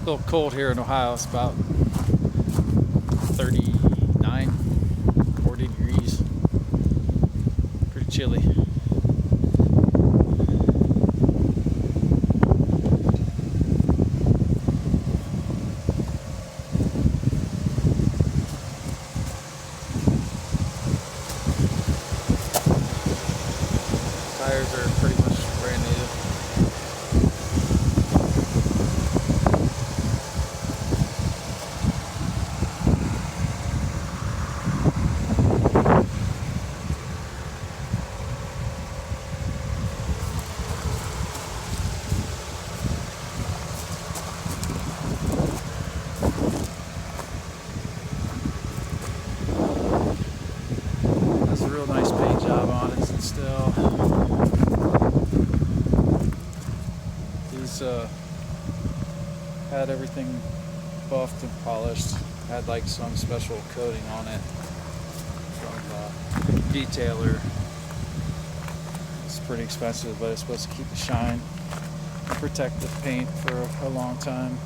A little cold here in Ohio. It's about 39, 40 degrees. Pretty chilly. Tires are pretty much brand new. That's a real nice paint job on it still. These had everything buffed and polished. Had like some special coating on it from detailer. It's pretty expensive, but it's supposed to keep the shine and protect the paint for a long time.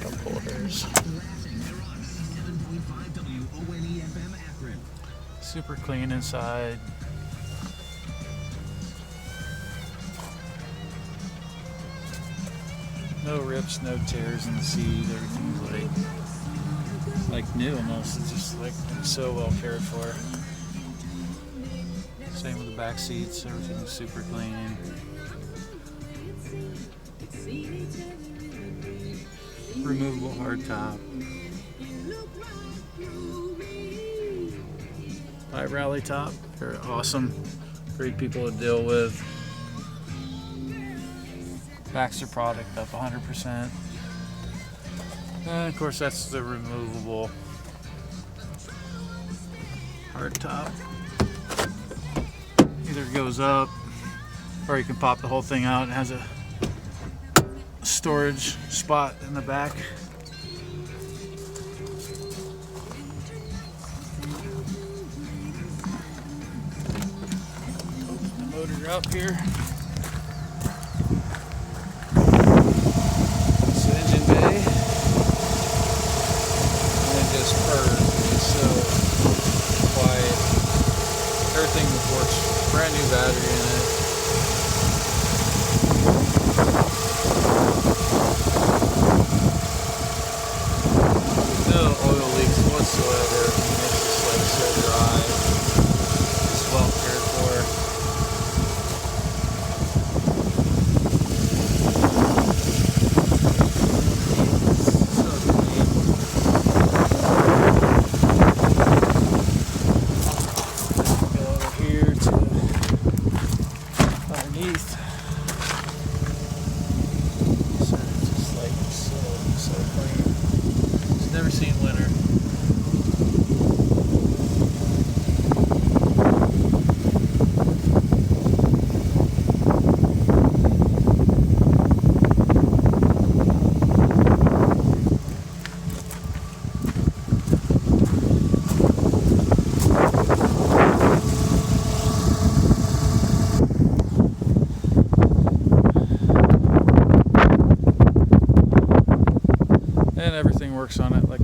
Couple holders. Super clean inside. No rips, no tears in the seat. Everything's like new almost. It's just like so well cared for. Same with the back seats. Everything's super clean. Removable hardtop. 5 rally top. They're awesome. Great people to deal with. Baxter product up 100%. And of course that's the removable hardtop. Either goes up or you can pop the whole thing out. It has a storage spot in the back. Open the motor up here. It's the engine bay. And it just purrs. It's so quiet. Everything works. Brand new battery in it. No oil leaks whatsoever. It's just like so dry. It's well cared for. So clean. Go over here to underneath. So it's just like so clean. It's never seen winter. And everything works on it like